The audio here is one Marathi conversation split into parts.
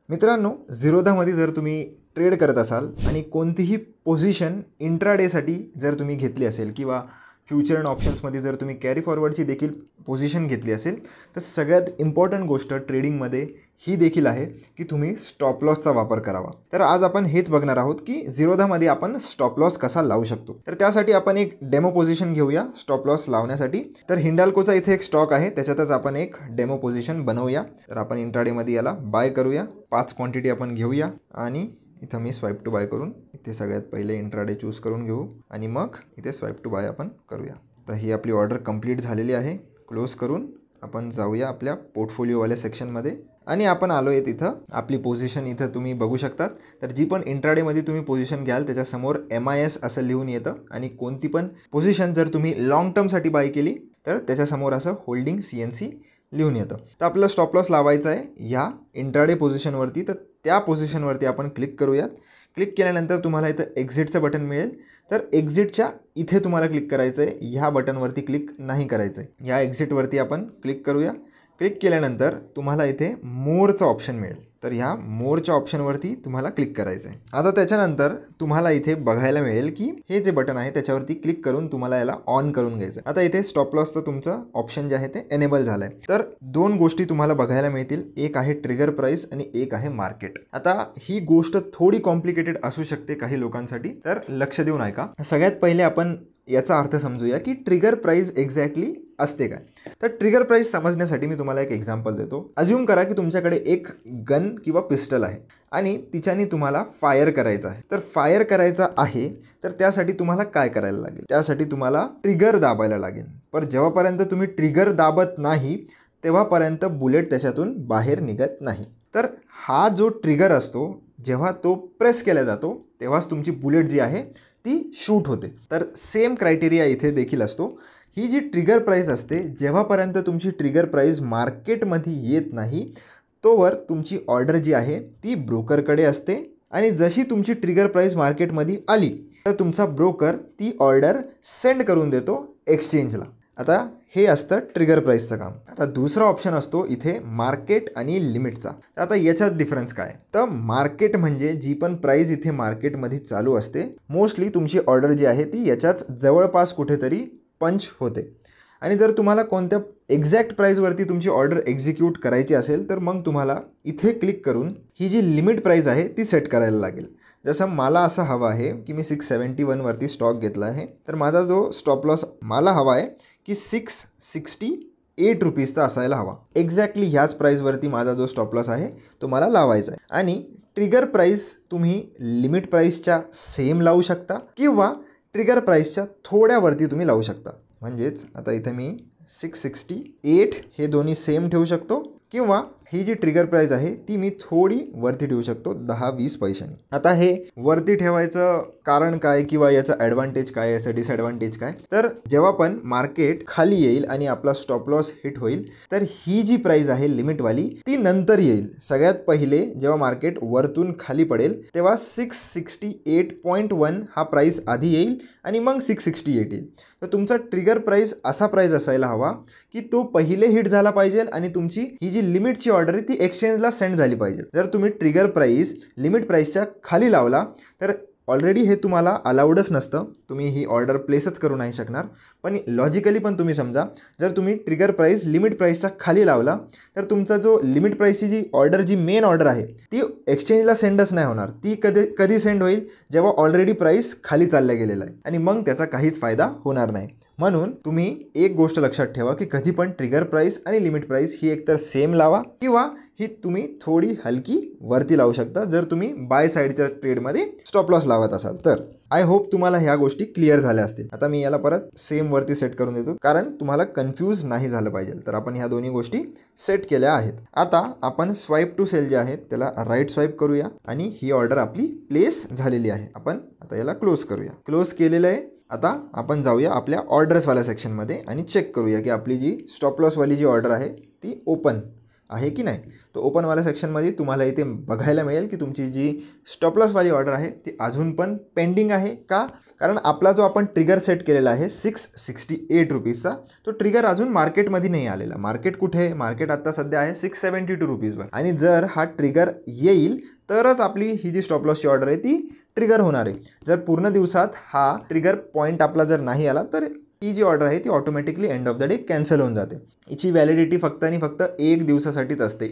मित्रांनो, झिरोधामध्ये जर तुम्ही ट्रेड करत असाल आणि कोणतीही पोझिशन इंट्राडेसाठी जर तुम्ही घेतली असेल किंवा फ्युचर अँड ऑप्शन्समध्ये जर तुम्ही कॅरी फॉरवर्डची देखील पोझिशन घेतली असेल, तर सगळ्यात इम्पॉर्टंट गोष्ट ट्रेडिंगमध्ये ही देखील आहे की तुम्ही स्टॉप लॉसचा वापर करावा। तर आज आपण हेच बघणार आहोत की झिरोधामध्ये आपण स्टॉप लॉस कसा लावू शकतो। तर त्यासाठी आपण एक डेमो पोझिशन घेऊया स्टॉप लॉस लावण्यासाठी। तर हिंडाल्कोचा इथे एक स्टॉक आहे, त्याच्यातच आपण एक डेमो पोझिशन बनवूया। तर आपण इंट्राडेमध्ये याला बाय करूया, 5 क्वांटिटी आपण घेऊया आणि इथं मी स्वाईप टू बाय करून इथे सगळ्यात पहिले इंट्राडे चूज करून घेऊ आणि मग इथे स्वाईप टू बाय आपण करूया। तर ही आपली ऑर्डर कंप्लीट झालेली आहे। क्लोज करून आपण जाऊया आपल्या पोर्टफोलिओवाल्या सेक्शनमध्ये आणि आपण आलो आहे तिथं आपली पोझिशन इथं तुम्ही बघू शकतात। तर जी पण इंट्राडेमध्ये तुम्ही पोझिशन घ्याल त्याच्यासमोर MIS असं लिहून येतं आणि कोणती पण पोझिशन जर तुम्ही लॉंग टर्मसाठी बाय केली तर त्याच्यासमोर असं होल्डिंग CNC लिहून येतं। तर आपल्याला स्टॉप लॉस लावायचा आहे ह्या इंट्राडे पोझिशनवरती। तर त्या पोझिशनवरती आपण क्लिक करूयात। क्लिक केल्यानंतर तुम्हाला इथं एक्झिटचं बटन मिळेल। तर एक्झिटच्या इथे तुम्हाला क्लिक करायचं आहे, ह्या बटनवरती क्लिक नाही करायचं आहे। ह्या एक्झिटवरती आपण क्लिक करूया। क्लिक केल्यानंतर तुम्हाला इथे मोरचं ऑप्शन मिळेल। तर ह्या मोरच्या ऑप्शनवरती तुम्हाला क्लिक करायचं आहे। आता त्याच्यानंतर तुम्हाला इथे बघायला मिळेल की हे जे बटन आहे त्याच्यावरती क्लिक करून तुम्हाला याला ऑन करून घ्यायचं आहे। आता इथे स्टॉप लॉसचं तुमचं ऑप्शन जे आहे ते एनेबल झालं आहे। तर दोन गोष्टी तुम्हाला बघायला मिळतील, एक आहे ट्रिगर प्राइस आणि एक आहे मार्केट। आता ही गोष्ट थोडी कॉम्प्लिकेटेड असू शकते काही लोकांसाठी, तर लक्ष देऊन ऐका। सगळ्यात पहिले आपण याचा अर्थ समजूया की ट्रिगर प्राइस एक्झॅक्टली असते काय। तर ट्रिगर प्राइस समजण्यासाठी मी तुम्हाला एक एक्झाम्पल देतो। अज्यूम करा की तुमच्याकडे एक गन किंवा पिस्टल आहे आणि तिच्याने तुम्हाला फायर करायचं आहे। तर फायर करायचा आहे तर त्यासाठी तुम्हाला काय करायला लागेल, त्यासाठी तुम्हाला ट्रिगर दाबायला लागेल। पण जेव्हापर्यंत तुम्ही ट्रिगर दाबत नाही तेव्हापर्यंत बुलेट त्याच्यातून बाहेर निघत नाही। तर हा जो ट्रिगर असतो जेव्हा तो प्रेस केला जातो तेव्हाच तुमची बुलेट जी आहे ती शूट होते। तर सेम क्रायटेरिया इथे देखील असतो। ही जी ट्रिगर प्राइस असते, जेव्हापर्यंत तुमची ट्रिगर प्राइस मार्केटमध्ये येत नाही तोवर तुमची ऑर्डर जी आहे ती ब्रोकरकडे असते आणि जशी तुमची ट्रिगर प्राइस मार्केटमध्ये आली तर तुमचा ब्रोकर ती ऑर्डर सेंड करून देतो एक्सचेंजला। आता हे असतं ट्रिगर प्राइसचं काम। आता दुसरा ऑप्शन असतो इथे मार्केट आणि लिमिटचा। आता याच्यात डिफरन्स काय, तर मार्केट म्हणजे जी पण प्राइस इथे मार्केटमध्ये चालू असते, मोस्टली तुमची ऑर्डर जी आहे ती याच्याच जवळपास कुठेतरी पंच होते आणि जर तुम्हाला कोणत्या एक्झॅक्ट प्राइसवरती तुमची ऑर्डर एक्झिक्यूट करायची असेल तर मग तुम्हाला इथे क्लिक करून ही जी लिमिट प्राइस आहे ती सेट करायला लागेल। जसं मला असं हवं आहे की मी 671 वरती स्टॉक घेतला आहे, तर माझा जो स्टॉप लॉस मला हवा आहे की 668 रुपीजचा असायला हवा। एक्झॅक्टली ह्याच प्राइसवरती माझा जो स्टॉप लॉस आहे तो मला लावायचा आहे। आणि ट्रिगर प्राइस तुम्ही लिमिट प्राइसच्या सेम लावू शकता किंवा ट्रिगर प्राइसच्या थोड्यावरती तुम्ही लावू शकता। म्हणजेच आता इथे मी 668 हे दोन्ही सेम ठेवू शकतो किंवा ही जी ट्रिगर प्राइस आहे ती मी थोडी वरती ठेवू शकतो 10-20 पैशांनी। आता हे वरती ठेवायचं कारण काय किंवा याचं ॲडव्हान्टेज काय, याचं डिसॲडव्हान्टेज काय, तर जेव्हा पण मार्केट खाली येईल आणि आपला स्टॉप लॉस हिट होईल तर ही जी प्राइस आहे लिमिटवाली ती नंतर येईल। सगळ्यात पहिले जेव्हा मार्केट वरतून खाली पडेल तेव्हा 668.1 हा प्राइस आधी येईल आणि मग 668 येईल। तर तुमचा ट्रिगर प्राइस असा प्राइस असायला हवा की तो पहिले हिट झाला पाहिजे आणि तुमची ही जी लिमिटची ऑर्डर आहे ती एक्सचेंजला सेंड झाली पाहिजे। जर तुम्ही ट्रिगर प्राइस लिमिट प्राइसच्या खाली लावला तर ऑलरेडी हे तुम्हाला अलाउडच नसतं, तुम्ही ही ऑर्डर प्लेसच करू नाही शकणार। पण लॉजिकली पण तुम्ही समजा, जर तुम्ही ट्रिगर प्राइस लिमिट प्राइसच्या खाली लावला तर तुमचा जो लिमिट प्राइसची जी ऑर्डर जी मेन ऑर्डर आहे ती एक्सचेंजला सेंडच नाही होणार। ती कधी सेंड होईल, जेव्हा ऑलरेडी प्राइस खाली चालल्या गेलेला आहे आणि मग त्याचा काहीच फायदा होणार नाही। म्हणून तुम्ही एक गोष्ट लक्षात ठेवा की कधी पण ट्रिगर प्राइस आणि लिमिट प्राइस ही एकतर सेम लावा किंवा ही तुम्ही थोडी हलकी वरती लावू शकता जर तुम्ही बाय साईडच्या ट्रेडमध्ये स्टॉप लॉस लावत असाल तर। आय होप तुम्हाला ह्या गोष्टी क्लिअर झाल्या असतील। आता मी याला परत सेम वरती सेट करून देतो कारण तुम्हाला कन्फ्यूज नाही झालं पाहिजे। तर आपण ह्या दोन्ही गोष्टी सेट केल्या आहेत। आता आपण स्वाईप टू सेल जे आहेत त्याला राईट स्वाईप करूया आणि ही ऑर्डर आपली प्लेस झालेली आहे। आपण आता याला क्लोज करूया। क्लोज केलेलं आहे। आता आपण जाऊया आपल्या ऑर्डर्सवाल्या सेक्शनमध्ये आणि चेक करूया की आपली जी स्टॉप लॉसवाली जी ऑर्डर आहे ती ओपन आहे की नाही. तो ओपनवाल्या सेक्शनमध्ये तुम्हाला इथे बघायला मिळेल की तुमची जी स्टॉप लॉसवाली ऑर्डर आहे ती अजून पण पेंडिंग आहे का, कारण आपला जो आपण ट्रिगर सेट केलेला आहे 668 रुपीजचा, तो ट्रिगर अजून मार्केटमध्ये नाही आलेला. मार्केट कुठे आहे, मार्केट आत्ता सध्या आहे 672 रुपीजवर. आणि जर हा ट्रिगर येईल तरच आपली ही जी स्टॉप लॉसची ऑर्डर आहे ती ट्रिगर होणार आहे. जर पूर्ण दिवसात हा ट्रिगर पॉईंट आपला जर नाही आला तर ही जी ऑर्डर आहे ती automatically end of the day cancel होऊन जाते. हिची व्हॅलिडिटी फक्त आणि फक्त 1 दिवसासाठीच असते.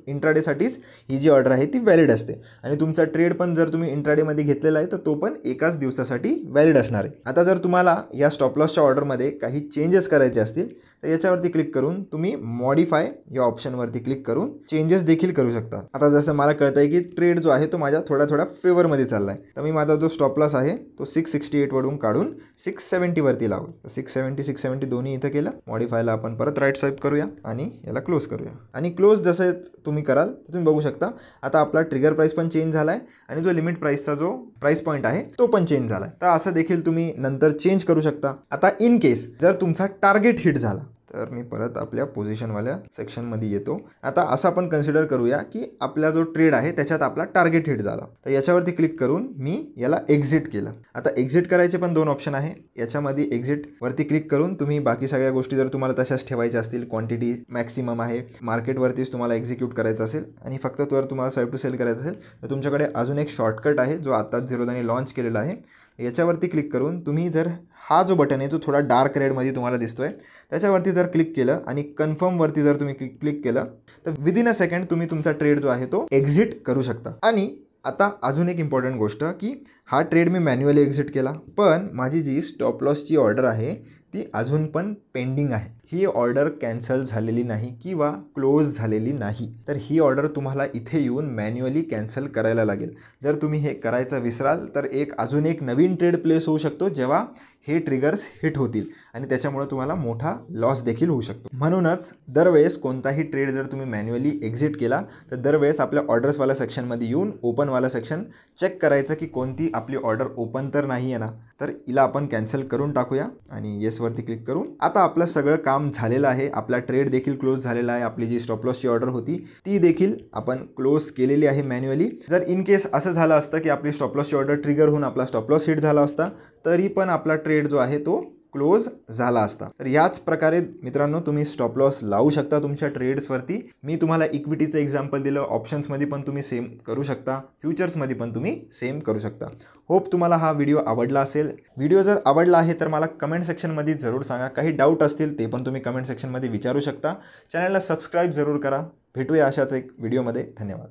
इंट्राडेसाठीच ही जी ऑर्डर आहे ती व्हॅलिड असते. आणि तुमचा ट्रेड पण जर तुम्ही इंट्राडेमध्ये घेतलेला आहे तर तो पण एकाच दिवसासाठी व्हॅलिड असणार आहे. आता जर तुम्हाला या स्टॉप लॉसच्या ऑर्डरमध्ये काही चेंजेस करायचे असतील तर याच्यावरती क्लिक करून तुम्ही मॉडिफाय या ऑप्शनवरती क्लिक करून चेंजेस देखील करू शकता. आता जसं मला कळतं आहे की ट्रेड जो आहे तो माझ्या थोड्या फेवरमध्ये चालला आहे, तर मी माझा जो स्टॉप लॉस आहे तो 668 वरून काढून 670 वरती लावू. 670 दोन्ही इथं केलं. मॉडिफायला आपण परत राईट स्वाईप करूया आणि याला क्लोज करूया. आणि क्लोज जसं तुम्ही कराल तर तुम्ही बघू शकता आता आपला ट्रिगर प्राईस पण चेंज झाला आहे आणि जो लिमिट प्राईसचा जो प्राईस पॉईंट आहे तो पण चेंज झाला आहे. तर असं देखील तुम्ही नंतर चेंज करू शकता. आता इन केस जर तुमचा टार्गेट हिट झाला तर मी परत आपल्या पोझिशनवाल्या सेक्शनमध्ये येतो. आता असं आपण कन्सिडर करूया की आपला जो ट्रेड आहे त्याच्यात आपला टार्गेट हिट झाला, तर याच्यावरती क्लिक करून मी याला एक्झिट केलं. आता एक्झिट करायचे पण 2 ऑप्शन आहे. याच्यामध्ये एक्झिटवरती क्लिक करून तुम्ही बाकी सगळ्या गोष्टी जर तुम्हाला तशाच ठेवायच्या असतील, क्वांटिटी मॅक्सिमम आहे, मार्केटवरतीच तुम्हाला एक्झिक्यूट करायचं असेल आणि फक्त जर तुम्हाला स्वाईप टू सेल करायचं असेल तर तुमच्याकडे अजून एक शॉर्टकट आहे जो आत्ताच झिरोदाने लॉन्च केलेला आहे. याच्यावरती क्लिक करून तुम्ही जर हा जो बटन आहे तो थोडा डार्क रेडमध्ये तुम्हाला दिसतोय त्याच्यावरती जर क्लिक केलं आणि कन्फर्मवरती जर तुम्ही क्लिक केलं तर विदिन अ सेकंड तुम्ही तुमचा ट्रेड जो आहे तो एक्झिट करू शकता. आणि आता अजून एक इम्पॉर्टंट गोष्ट की हा ट्रेड मी मॅन्युअली एक्झिट केला, पण माझी जी स्टॉप लॉसची ऑर्डर आहे ती अजून पण पेंडिंग आहे. ही ऑर्डर कॅन्सल झालेली नाही किंवा क्लोज झालेली नाही, तर ही ऑर्डर तुम्हाला इथे येऊन मॅन्युअली कॅन्सल करायला लागेल. जर तुम्ही हे करायचं विसराल तर अजून एक नवीन ट्रेड प्लेस होऊ शकतो जेव्हा हे ट्रिगर्स हिट होतील आणि त्याच्यामुळे तुम्हाला मोठा लॉस देखील होऊ शकतो. म्हणूनच दरवेळेस कोणताही ट्रेड जर तुम्ही मॅन्युअली एक्झिट केला तर दरवेळेस आपल्या ऑर्डर्सवाल्या सेक्शनमध्ये येऊन ओपनवाला सेक्शन चेक करायचं की कोणती आपली ऑर्डर ओपन तर नाही आहे ना, तर हिला आपण कॅन्सल करून टाकूया आणि येसवरती क्लिक करून आता आपलं सगळं काम झालेलं आहे. आपला ट्रेड देखील क्लोज झालेला आहे. आपली जी स्टॉप लॉसची ऑर्डर होती ती देखील आपण क्लोज केलेली आहे मॅन्युअली. जर इन केस असं झालं असतं की आपली स्टॉप लॉसची ऑर्डर ट्रिगर होऊन आपला स्टॉप लॉस हिट झाला असता तरी पण आपला ट्रेड जो आहे तो क्लोज झाला असता. तर याच प्रकारे मित्रांनो तुम्ही स्टॉप लॉस लावू शकता तुमच्या ट्रेड्सवरती. मी तुम्हाला इक्विटीचं एक्झाम्पल दिलं, ऑप्शन्समध्ये पण तुम्ही सेम करू शकता, फ्युचर्समध्ये पण तुम्ही सेम करू शकता. होप तुम्हाला हा व्हिडिओ आवडला असेल. व्हिडिओ जर आवडला आहे तर मला कमेंट सेक्शनमध्ये जरूर सांगा. काही डाऊट असतील ते पण तुम्ही कमेंट सेक्शनमध्ये विचारू शकता. चॅनलला सबस्क्राईब जरूर करा. भेटूया अशाच एक व्हिडिओमध्ये. धन्यवाद.